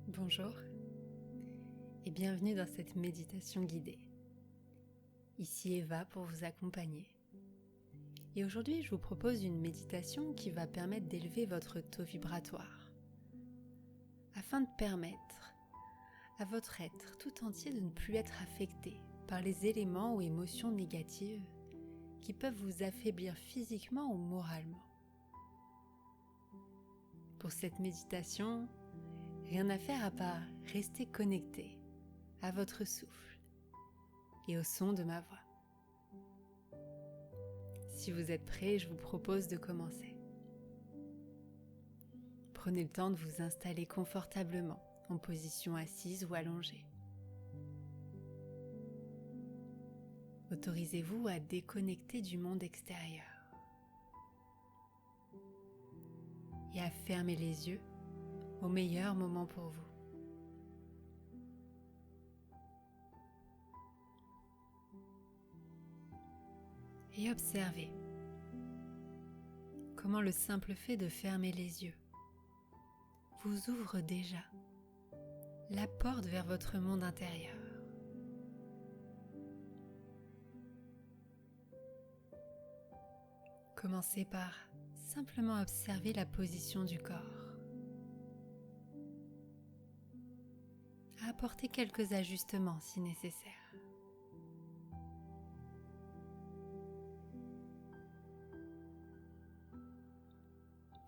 Bonjour et bienvenue dans cette méditation guidée. Ici Eva pour vous accompagner. Et aujourd'hui, je vous propose une méditation qui va permettre d'élever votre taux vibratoire afin de permettre à votre être tout entier de ne plus être affecté par les éléments ou émotions négatives qui peuvent vous affaiblir physiquement ou moralement. Pour cette méditation, rien à faire à part rester connecté à votre souffle et au son de ma voix. Si vous êtes prêt, je vous propose de commencer. Prenez le temps de vous installer confortablement en position assise ou allongée. Autorisez-vous à déconnecter du monde extérieur et à fermer les yeux au meilleur moment pour vous. Et observez comment le simple fait de fermer les yeux vous ouvre déjà la porte vers votre monde intérieur. Commencez par simplement observer la position du corps. Apportez quelques ajustements si nécessaire.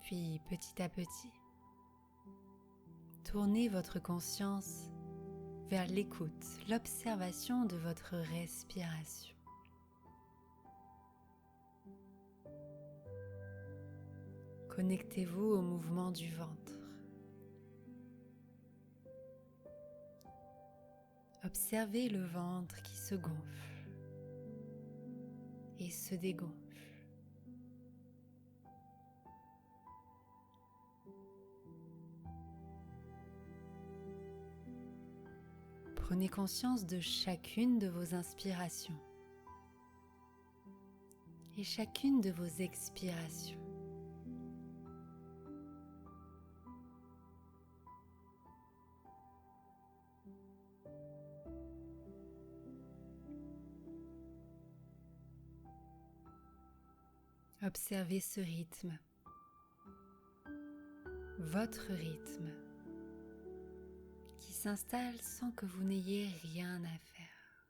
Puis petit à petit, tournez votre conscience vers l'écoute, l'observation de votre respiration. Connectez-vous au mouvement du ventre. Observez le ventre qui se gonfle et se dégonfle. Prenez conscience de chacune de vos inspirations et chacune de vos expirations. Observez ce rythme, votre rythme, qui s'installe sans que vous n'ayez rien à faire.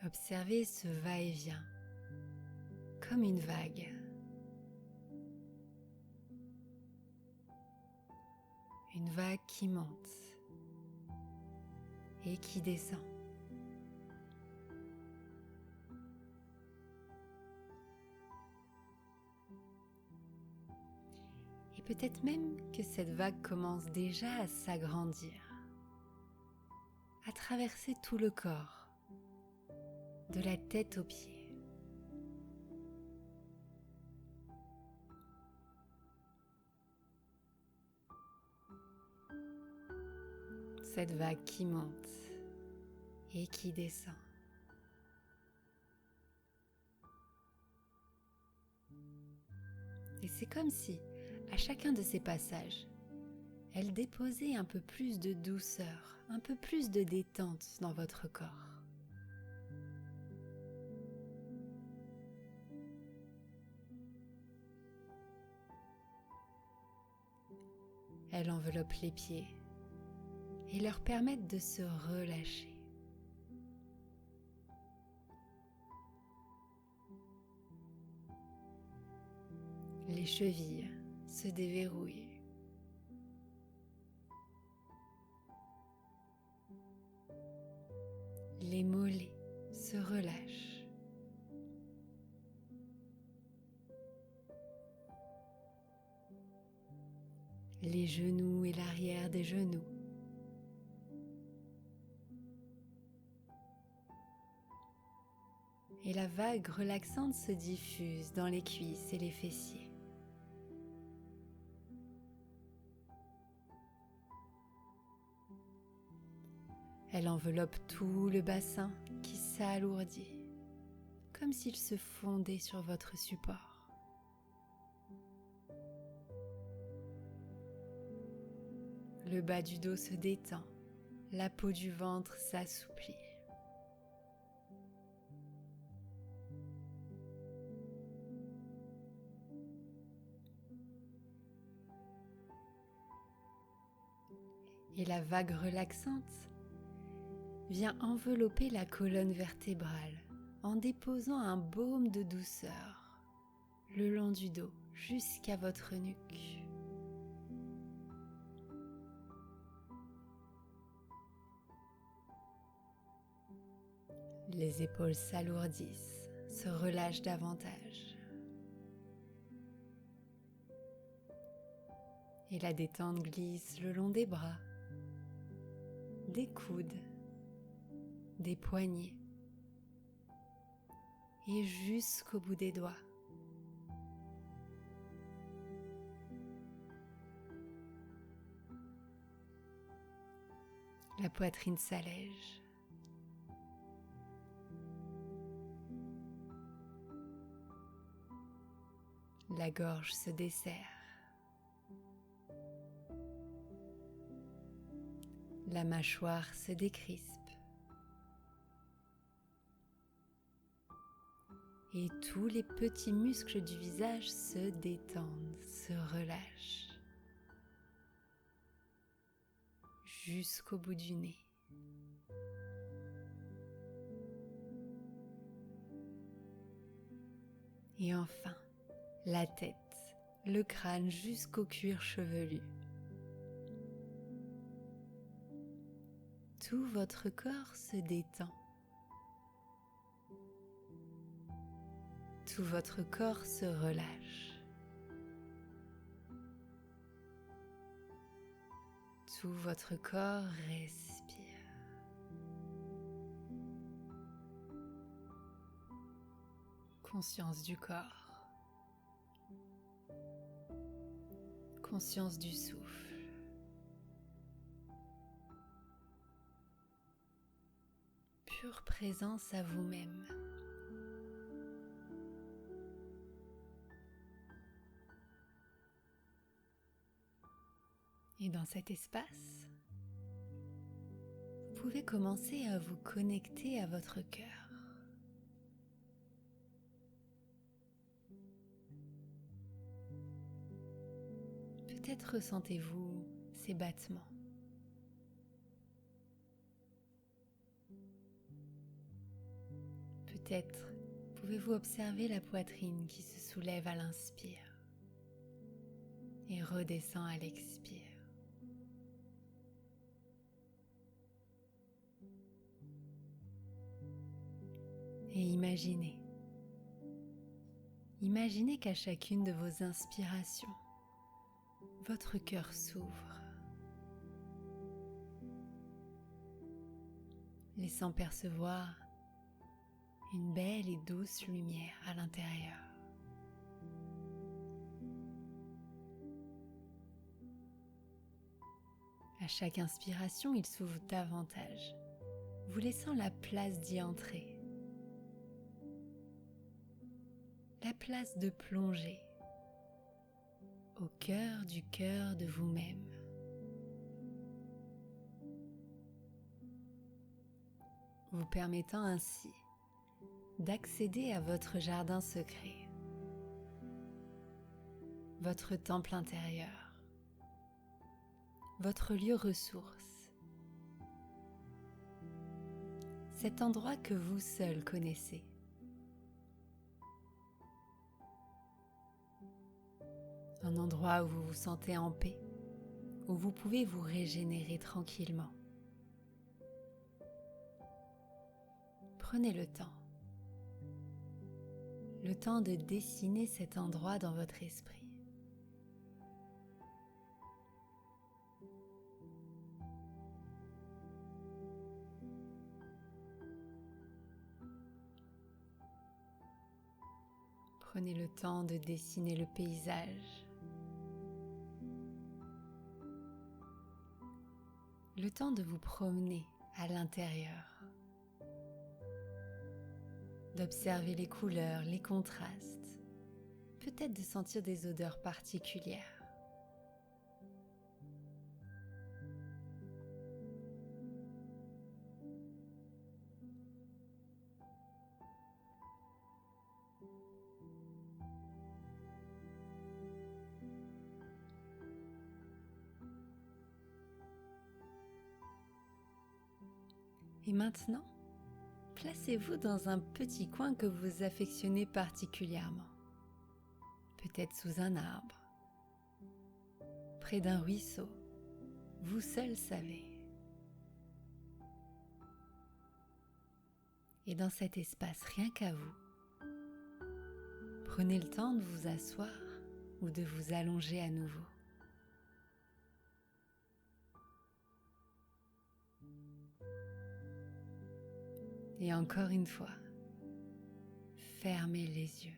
Observez ce va-et-vient, comme une vague. Une vague qui monte et qui descend. Et peut-être même que cette vague commence déjà à s'agrandir, à traverser tout le corps, de la tête aux pieds. Cette vague qui monte et qui descend. Et c'est comme si, à chacun de ces passages, elle déposait un peu plus de douceur, un peu plus de détente dans votre corps. Elle enveloppe les pieds et leur permettent de se relâcher. Les chevilles se déverrouillent. Les mollets se relâchent. Les genoux et l'arrière des genoux. Et la vague relaxante se diffuse dans les cuisses et les fessiers. Elle enveloppe tout le bassin qui s'alourdit, comme s'il se fondait sur votre support. Le bas du dos se détend, la peau du ventre s'assouplit. Et la vague relaxante vient envelopper la colonne vertébrale en déposant un baume de douceur le long du dos jusqu'à votre nuque. Les épaules s'alourdissent, se relâchent davantage. Et la détente glisse le long des bras, des coudes, des poignets et jusqu'au bout des doigts. La poitrine s'allège. La gorge se desserre. La mâchoire se décrispe. Et tous les petits muscles du visage se détendent, se relâchent. Jusqu'au bout du nez. Et enfin, la tête, le crâne jusqu'au cuir chevelu. Tout votre corps se détend. Tout votre corps se relâche. Tout votre corps respire. Conscience du corps. Conscience du souffle. Pure présence à vous-même. Et dans cet espace, vous pouvez commencer à vous connecter à votre cœur. Peut-être ressentez-vous ces battements. Peut-être pouvez-vous observer la poitrine qui se soulève à l'inspire et redescend à l'expire. Et imaginez qu'à chacune de vos inspirations, votre cœur s'ouvre, laissant percevoir une belle et douce lumière à l'intérieur. À chaque inspiration, il s'ouvre davantage, vous laissant la place d'y entrer. La place de plonger au cœur de vous-même. Vous permettant ainsi d'accéder à votre jardin secret, votre temple intérieur, votre lieu ressource, cet endroit que vous seul connaissez. Un endroit où vous vous sentez en paix, où vous pouvez vous régénérer tranquillement. Prenez le temps de dessiner cet endroit dans votre esprit. Prenez le temps de dessiner le paysage. Le temps de vous promener à l'intérieur. d'observer les couleurs, les contrastes, peut-être de sentir des odeurs particulières. Et maintenant, placez-vous dans un petit coin que vous affectionnez particulièrement. Peut-être sous un arbre, près d'un ruisseau, vous seul savez. Et dans cet espace rien qu'à vous, prenez le temps de vous asseoir ou de vous allonger à nouveau. Et encore une fois, fermez les yeux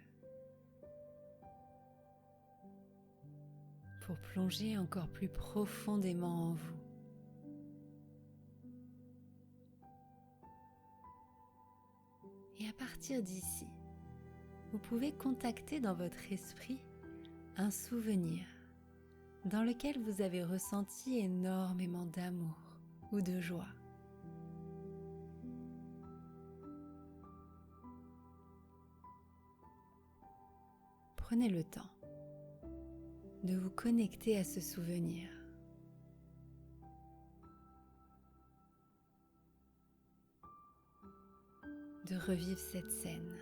pour plonger encore plus profondément en vous. Et à partir d'ici, vous pouvez contacter dans votre esprit un souvenir dans lequel vous avez ressenti énormément d'amour ou de joie. Prenez le temps de vous connecter à ce souvenir. De revivre cette scène.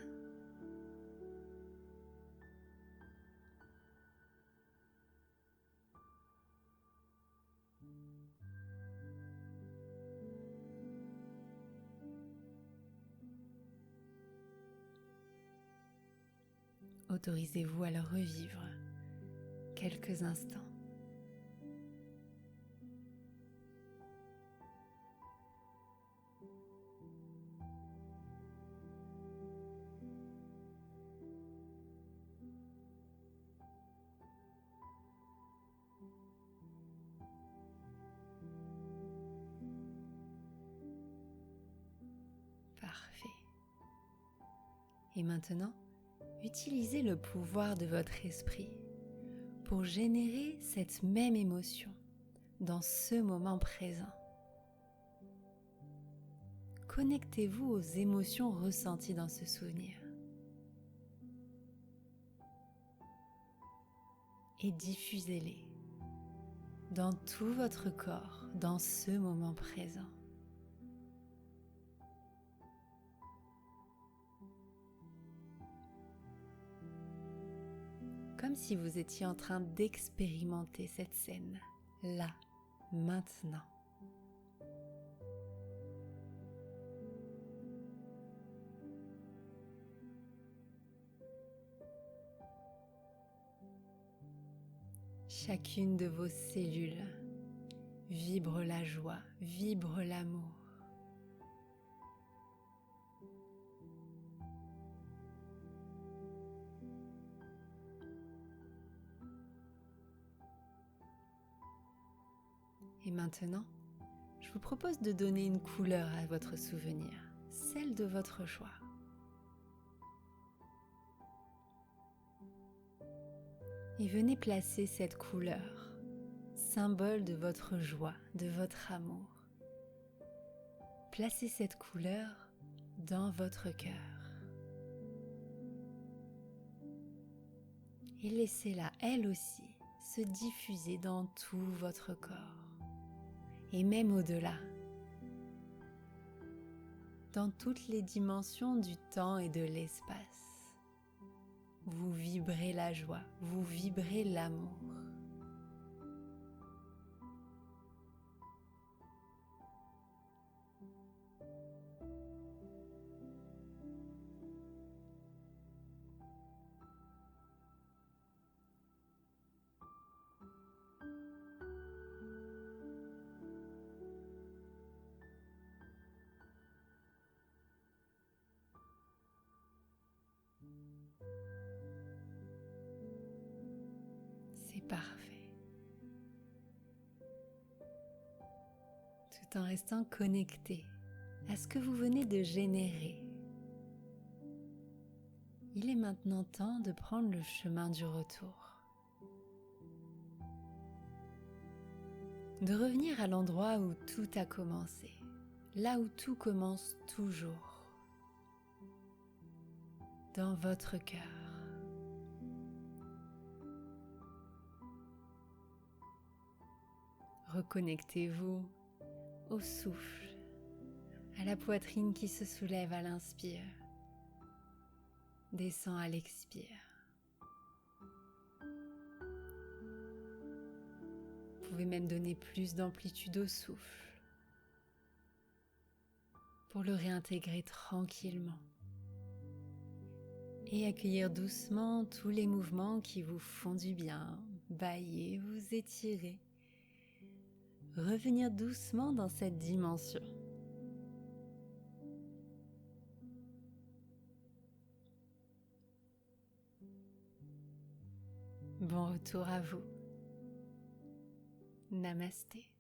Autorisez-vous à le revivre quelques instants. Parfait. Et maintenant, utilisez le pouvoir de votre esprit pour générer cette même émotion dans ce moment présent. Connectez-vous aux émotions ressenties dans ce souvenir et diffusez-les dans tout votre corps dans ce moment présent. Comme si vous étiez en train d'expérimenter cette scène, là, maintenant. Chacune de vos cellules vibre la joie, vibre l'amour. Et maintenant, je vous propose de donner une couleur à votre souvenir, celle de votre choix. Et venez placer cette couleur, symbole de votre joie, de votre amour. Placez cette couleur dans votre cœur. Et laissez-la, elle aussi, se diffuser dans tout votre corps. Et même au-delà, dans toutes les dimensions du temps et de l'espace. Vous vibrez la joie, vous vibrez l'amour. C'est parfait. Tout en restant connecté à ce que vous venez de générer. Il est maintenant temps de prendre le chemin du retour. De revenir à l'endroit où tout a commencé, là où tout commence toujours, dans votre cœur. Reconnectez-vous au souffle, à la poitrine qui se soulève à l'inspire, descend à l'expire. Vous pouvez même donner plus d'amplitude au souffle pour le réintégrer tranquillement et accueillir doucement tous les mouvements qui vous font du bien. Bailler, vous étirer, revenir doucement dans cette dimension. Bon retour à vous. Namasté.